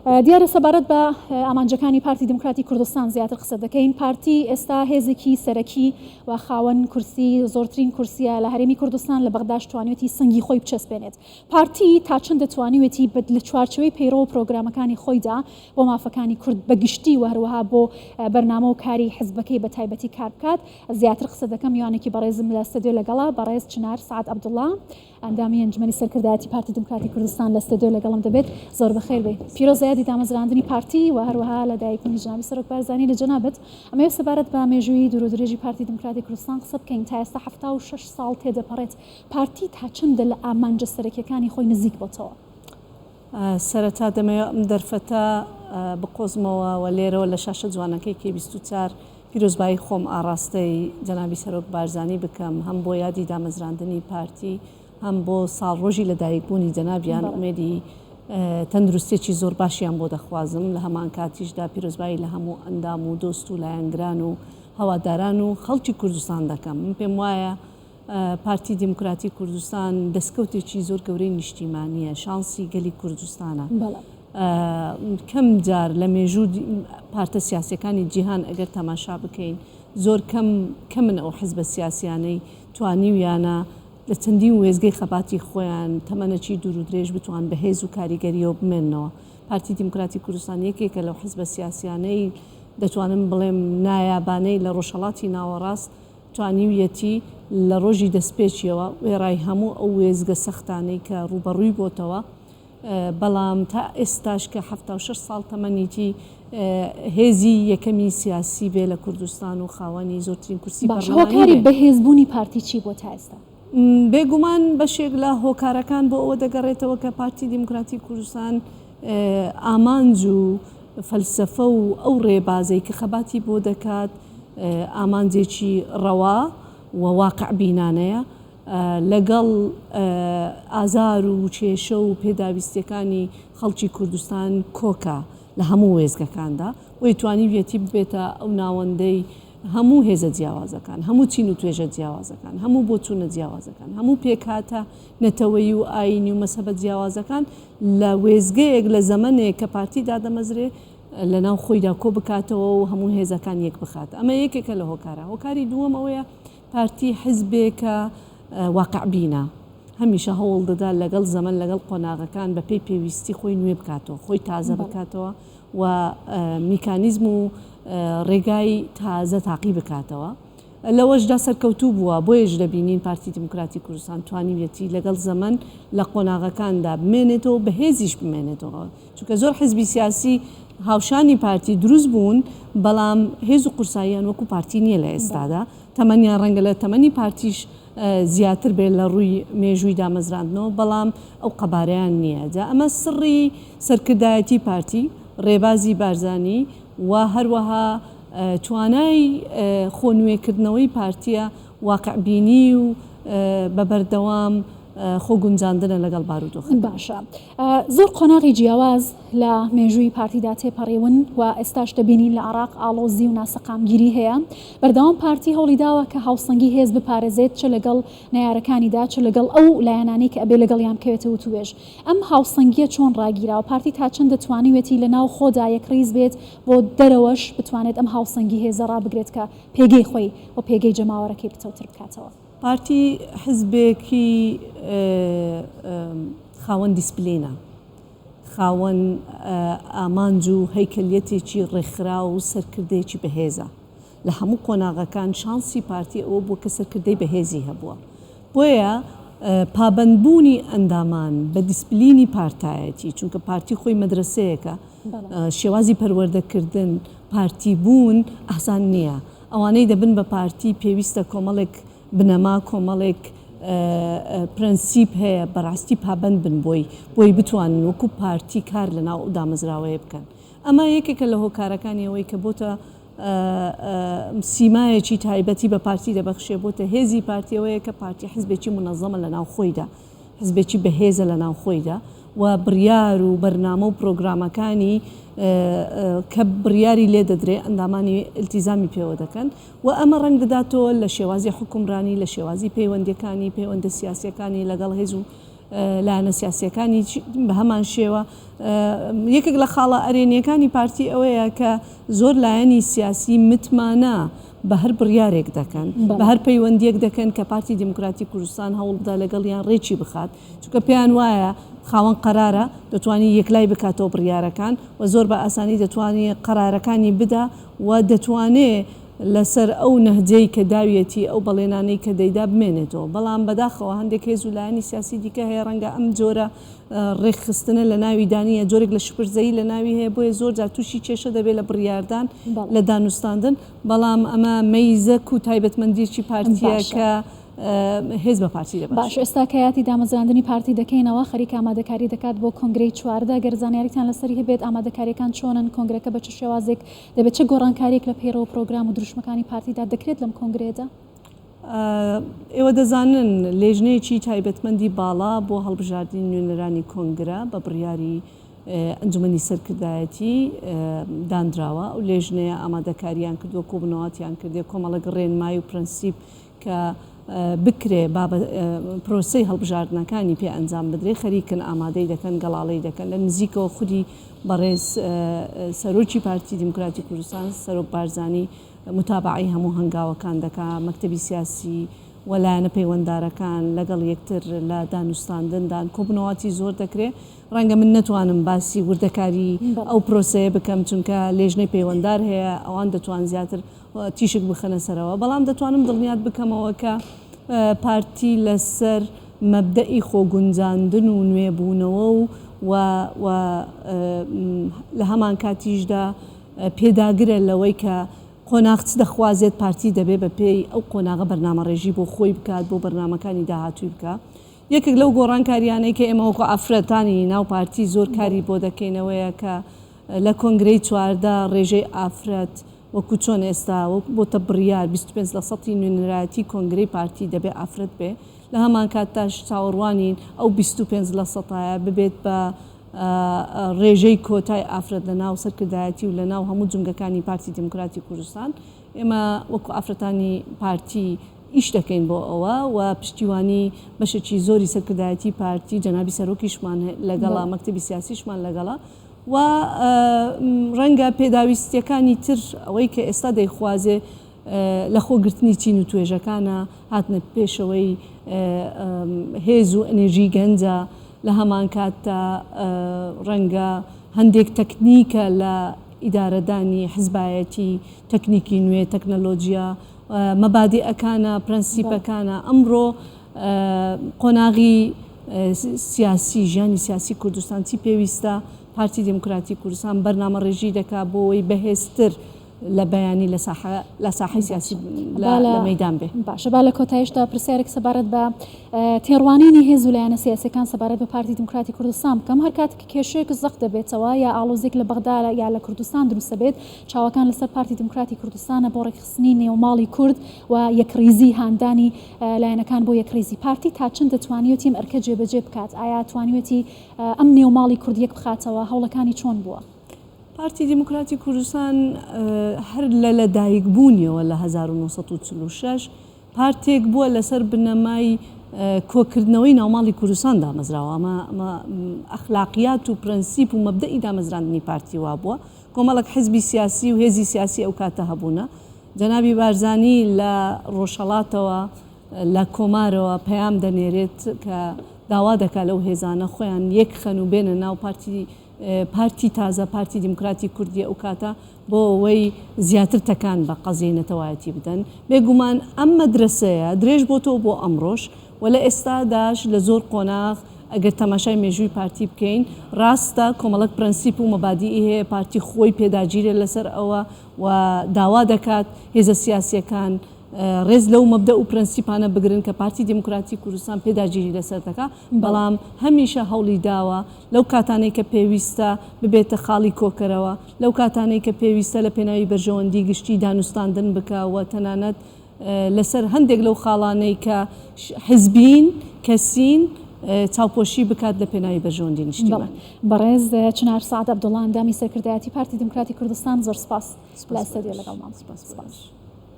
دیارە سەبارەت بە ئامانجەکانی پارتی دموکراتی کوردستان زیاتر قسە دەکەین. پارتی ئێستا هێزێکی سەرەکی و خاوەن کورسی زۆرترین کورسیە لە هەرێمی کوردستان لە بەغداش توانێتی سەنگی خۆی بچەسپێنێت. پارتی تا چەند دەتوانیوێتی لە چوارچەوەی پەیڕۆ و پرۆگرامەکانی خۆیدا بۆ مافەکانی کورد بەگشتی و هەروەها بۆ بەرنامە و کاری حزبەکەی بە تایبەتی کار بکات. زیاتر قسە دەکەم میوانێکی بەڕێزم لە ستۆدیۆ لەگەڵا بەڕێز چنار سعد عەبدوڵڵا ئەندامی ئەنجومەنی سەرکردایەتی پارتی دموکراتی کوردستان لە ستۆدیۆ لەگەڵم دەبێت. زۆر بەخێر بێ. پیرۆزەیەدی دامەزراندنی پارتی و هەروەها لە دایکبوونی جنابی سەرۆک بارزانانی لە جەنابەت. ئەمە سەبارەت بە مێژووی دوور و درێژی پارتی دموکراتی کوردستان قسە بکەین. تا ئێستا 76 ساڵ تێدەپەڕێت. پارتی تا چەندە لە ئامانجە سەرەکیەکانی خۆی نزیک بۆتەوە؟ سەرەتا دەمەوێت ئەم دەرفەتە بقۆزمەوە و لێرەوە لە شاشە جوانەکەی K24 پیرۆزبایی خۆم ئاڕاستەی جەنابی سەرۆک بارزانی بکەم، هەم بۆ یادی دامەزراندنی پارتی، هەم بۆ ساڵڕۆژی لە دایکبوونی جەنابیان ئومێدی تەندروستێکی زۆر باشیان بۆ دەخوازم. لە هەمان کاتیشدا پیرۆزبایی لە هەموو ئەندام و دۆست و لایەنگران و هەواداران و خەڵکی کوردستان دەکەم. من پێم وایە پارتی دیموکراتی کوردستان دەستکەوتێکی زۆر گەورەی نیشتیمانیە، شانسی گەلی کوردستانە. کەم جار لە مێژوو پارتە سیاسیەکانی جیهان ئەگەر تەماشا بکەین زۆر کەمن ئەو حزبە سیاسیانەی توانیویانە لە چەندین وێزگەی خەباتی خۆیان تەمەنەکی دوور و درێژ بتوان بەهێز و کاریگەریەوە بمێنەوە. پارتی دیموکراتی کوردستان یەکێکە لەو حزبە سیاسیانەی دەتوانم بڵێم نایابانەی لە ڕۆژهەڵاتی ناوەڕاست توانیویەتی لە ڕۆژی دەستپێچیەوە وێڕای هەموو ئەو وێزگە سەختانەی کە ڕوبەڕووی بۆتەوە. بەڵام تا ئێستاش کە 76 ساڵ تەمەنیتی هێزی یەکەمی سیاسی بێ لە کوردستان و خاوەنی زۆرترین کورسی هۆکاری بەهێزبوونی پارتی چی بۆ تا ئێستا؟ بێگومان بەشێک لە هۆکارەکان بۆ ئەوە دەگەڕێتەوە کە پارتی دیموکراتی کوردستان ئامانج و فەلسەفە و ئەو ڕێبازەی کە خەباتی بۆ دەکات ئامانجێکی ڕەوا و واقع بینانەیە لەگەڵ ئازار و کێشە و پێداویستیەکانی خەڵکی کوردستان کۆکە لە هەموو وێزگەکاندا وی توانیویەتی ببێتە ئەو ناوەندەی هەموو هێزە جیاوازەکان، هەموو چین و توێژە جیاوازەکان، هەموو بۆچوونە جیاوازەکان، هەموو پێکاتە نەتەوەی و ئاینی و مەسەبە جیاوازەکان لە وێزگەیەک لە زەمانێک کە پارتی دادەمەزرێ لە ناو خۆیدا کۆ بکاتەوە و هەموو هێزەکان یەک بخات. ئەمە یەکێکە لە هۆکارە. هۆکاری دووەم ئەوەیە پارتی حزبێکە واقع بینە، هەمیشە هەوڵ دەدا لەگەڵ زەمن لەگەڵ قۆناغەکان بە پێی پێویستی خۆی نوێ بکاتەوە، خۆی تازە بکاتەوە و میکانیزم و ڕێگای تازە تاقی بکاتەوە. لەوەشدا سەرکەوتوو بووە بۆیەش دەبینین پارتی دیموکراتی کوردستان توانیویەتی لەگەڵ زەمن لە قۆناغەکاندا بمێنێتەوە بەهێزیش بمێنێتەوە، چونکە زۆر حزبی سیاسی هاوشانی پارتی دروست بوون بەڵام هێز و قورساییان وەکو پارتی نییە لە ئێستادا. تەمەنیان ڕەنگە لە تەمەنی پارتیش زیاتر بێت لە ڕووی مێژووی دامەزراندنەوە بەڵام ئەو قەبارەیان نییە. جا ئەمە سڕی سەرکردایەتی پارتی، ڕێبازی بارزانی و هەروەها توانای خۆنوێکردنەوەی پارتیە واقعبینی و بەبەردەوام خۆگونجاندنە لەگەڵ بارودۆخ. باشە زۆر قۆناغی جیاواز لە مێژووی پارتیدا تێپەڕێون و ئێستاش دەبینین لە عراق ئاڵۆزی و ناسەقامگیری هەیە. بەردەوام پارتی هەوڵی داوە کە هاوسەنگی هێز بپارێزێت چ لەگەڵ نەیارەکانیدا چ لەگەڵ ئەو لایەنانەی کە ئەبێ لەگەڵیان بکەوێتەوە توێژ. ئەم هاوسەنگیە چۆن ڕاگیراوە؟ پارتی تا چەند دەتوانیوێتی لە ناو خۆدا یەکڕیز بێت بۆ دەرەوەش بتوانێت ئەم هاوسەنگی هێزە ڕابگرێت کە پێگەی خۆی و پێگەی جەماوەڕەکەی بتەوتر بکاتەوە؟ پارتی حزبێکی خاوەن دیسپلینە، خاوەن ئامانج و هەیکەلیەتێکی ڕێکخرا و سەرکردەیەکی بەهێزە. لە هەموو قۆناغەکان شانسی پارتی ئەوە بووە کە سەرکردەی بەهێزی هەبووە. بۆیە پابەندبوونی ئەندامان بە دیسپلینی پارتایەتی، چونکە پارتی خۆی مەدرسەیەکە، شێوازی پەروەردەکردن پارتی بوون ئاسان نییە. ئەوانەی دەبن بە پارتی پێویستە کۆمەڵێک بنەما، کۆمەڵێک پرەنسیپ هەیە بەڕاستی پابند بن بۆی بتوانن وەکو پارتی کار لە ناو دامەزراوەیە بکەن. ئەمە یەکێکە لە هۆکارەکانی ئەوەی کە بۆتە سیمایەکی تایبەتی بە پارتی دەبەخشێ، بۆتە هێزی پارتیەوەیە کە پارتی حزبێکی منەظەمە لە ناو خۆیدا، حزبێکی بەهێزە لە ناو خۆیدا و بڕیار و بەرنامە و پرۆگرامەکانی کە بڕیاری لێ دەدرێ ئەندامانی ئیلتیزامی پێوە دەکەن و ئەمە ڕەنگ دەداتەوە لە شێوازی حکومڕانی، لە شێوازی پەیوەندیەکانی پەیوەندە سیاسیەکانی لەگەڵ هێز و لایەنە سیاسیەکانی بە هەمان شێوە یەکێک لە خاڵە ئەرێنیەکانی پارتی ئەوەیە کە زۆر لایەنی سیاسی متمانە بە هەر بڕیارێک دەکەن بە هەر پەیوەندیەک دەکەن کە پارتی دیموکراتی کوردستان هەوڵدا لەگەڵیان ڕێکی بخات چونکە پێیان وایە خاوەن قەرارە دەتوانانی یەکلای بکاتەوە بڕیارەکان و زۆر بە ئاسانی دەتوانێت قەرارەکانی بدا و دەتوانێت لەسەر ئەو نەهجەی کە داویەتی ئەو بەڵێنانەی کە دەیدا بمێنێتەوە بەڵام بەداخەوە هەندێک هێز و لایەنی سیاسی دیکە هەیە ڕەنگە ئەم جۆرە ڕێکخستنە لە ناوی دانیە جۆرێک لە شپرزایی لە ناوی هەیە بۆیە زۆر جار تووشی کێشە دەبێت لە بڕیاردان لە دانوستاندن بەڵام ئەمە مەیزەک و تایبەتمەندیی پارتیە کە هێز بە پارتی دەبێت. باش ئێستا کەیاتی دامەزراندنی پارتی دەکەینەوە خەریک ئامادەکاری دەکات بۆ کۆنگرەی چواردە گەر زانیاریتان لەسەری هەبێت ئامادەکاریەکان چۆنن کۆنگرەکە بە چ شێوازێک دەبێت چه گۆڕانکاریێک لە پێیرەوە پرۆگرام و دروشمەکانی پارتیدا دەکرێت لەم کۆنگرێدا؟ ئێوە دەزانن لێژنەیەکی تایبەتمەندی باڵا بۆ هەڵبژاردننی نوێنەرانی کۆنگرە بە بڕیاری ئەنجومەنی سەرکردایەتی دانراوە و لێژنەیە ئامادەکاریان کردووە کۆبنەوەاتیان کردێ کۆمەڵک ڕێنمای و پرەنسیپ کە بکرێ پرۆسەی هەڵبژاردنەکانی پێ ئەنجام بدرێ خەریکن ئامادەی دەکەن گەڵاڵەی دەکەن لە نزیکەوە خودی بەڕێز سەرۆکی پارتی دیموکراتی کوردستان سەرۆک بارزانی متابعی هەموو هەنگاوەکان دەکا مەکتەبی سیاسی وەلایەنە پەیوەنددارەکان لەگەڵ یەکتر لە دانوستاندندان کۆبنەوەاتی زۆر دەکرێت ڕەنگە من نەتوانم باسی وردەکاری ئەو پرۆسەیە بکەم چونکە لێژنەی پەیوەنددار هەیە ئەوان دەتوان زیاتر تیشک بخەنە سەرەوە بەڵام دەتوانم دڵنیات بکەمەوە کە پارتی لەسەر مەبدەئی خۆگونجاندن و نوێبوونەوە و لە هەمان کاتیشدا پێداگرە لەوەی کە قۆناغ دەخوازێت پارتی دەبێت بە پێی ئەو قۆناغە بەرنامەڕێژی بۆ خۆی بکات بۆ بەرنامەکانی داهاتووی بکە یەکێک لەو گۆڕانکاریانەی کە ئێمە وەکو ئافرەتانی ناو پارتی زۆر کاری بۆ دەکەینەوەیە کە لە کۆنگرەی چواردە ڕێژەی ئافرەت وەکو چۆن ئێستا بۆتە بڕیار 25% نوێنەرایەتی کۆنگرەی پارتی دەبێت ئافرەت بێ لە هەمان کاتتاش چاوەڕوانین ئەو 25% ببێت بە ڕێژەی کۆتای ئافرەت لە ناو سەرکردایەتی و لە ناو هەموو جنگەکانی پارتی دیموکراتی کوردستان ئێمە وەکو ئافرەتانی پارتی ئیش دەکەین بۆ ئەوە و پشتیوانی بەشێکی زۆری سەرکردایەتی پارتی جەنابی سەرۆکیشمان لەگەڵا مەکتەبی سیاسیشمان لەگەڵا و ڕەنگە پێداویستیەکانی تر ئەوەی کە ئێستا دەیخوازێ لە خۆگرتنی چین و توێژەکانە هاتنە پێشەوەی هێز و ئەنێژی گەنجە لە هەمان کاتتا ڕەنگە هەندێک تەکنیکە لە ئیدارەدانی حزبایەتی تەکنیکی نوێ تەکنەلۆجیا مەبادئەکانە پرەنسیپەکانە ئەمڕۆ قۆناغی سیاسی ژیانی سیاسی کوردستان چی پێویستە پارتی دیموکراتی کوردستان بەرنامەڕێژی دەکا بۆ ئەوەی بەهێزتر لە بەیانی لە ساحەی سیاسی لە مەیدان بێ باشە با لە کۆتایشدا پرسیارێک سەبارەت بە تێڕوانینی هێز و لایەنە سیاسیەکان سەبارەت بە پارتی دیموکراتی کوردستان بکەم هەر کاتێک کێشەیەک زەق دەبێتەوە یا ئاڵۆزێک لە بەغدا یا لە کوردستان دروستە بێت چاوەکان لەسەر پارتی دیموکراتی کوردستانە بۆ ڕێکخستنی نێوماڵی کورد و یەکریزی هاندانی لایەنەکان بۆ یەکریزی پارتی تا چەند دەتوانیوەتی ئەم ئەرکە جێبەجێ بکات ئایا توانیوەتی ئەم نێوماڵی کورد یەک بخاتەوە هەوڵەکانی چۆن بووە؟ پارتی دیموکراتی کوردستان هەر لەدایک بوونیەوە لە 1946 پارتێک بووە لەسەر بنەمای کۆکردنەوەی ناوماڵی کوردستان دامەزراوە ئەمە ئەخلاقیات و پرەنسیپ و مەبدەئی دامەزراندنی پارتی وا بووە کۆمەڵک حزبی سیاسی و هێزی سیاسی ئەو کاتە هەبوونە جەنابی بارزانی لە ڕۆژهەڵاتەوە لە کۆمارەوە پەیام دەنێرێت کە داوا دەکات لەو هێزانە خۆیان یەک خەن و بێنە ناو پارتی تازە پارتی دیموکراتی کوردی ئەو کاتە بۆ ئەوەی زیاتر تەکان بە قەزیی نەتەوایەتی بدەن بێگومان ئەم مەدرسەیە درێژ بۆتەوە بۆ ئەمڕۆژ و لە ئێستاداش لە زۆر قۆناغ ئەگەر تەماشای مێژووی پارتی بکەین ڕاستە کۆمەڵک پرەنسیپ و مەبادیئی هەیە پارتی خۆی پێداگیرێت لەسەر ئەوە و داوا دەکات هێزە سیاسیەکان ڕێز لەو مەبدە و پرەنسیپانە بگرن کە پارتی دیموکراتی کوردستان پێداگیری لەسەر دەکات بەڵام هەمیشە هەوڵی داوە لەو کاتانەی کە پێویستە ببێتە خاڵی کۆکەرەوە لەو کاتانەی کە پێویستە لە پێناوی بەرژەوەندی گشتی دانوستاندن بکەوە تەنانەت لەسەر هەندێک لەو خاڵانەی کە حزبین کەسین چاوپۆشی بکات لە پێناوی بەرژەوەندی نیشتیمان. بەڕێز چنار سعد عەبدوڵڵا ئەندامی سەرکردایەتی پارتی دیموکراتی کوردستان زۆر سپاس لە ئەستەدیۆ لەگەڵمان.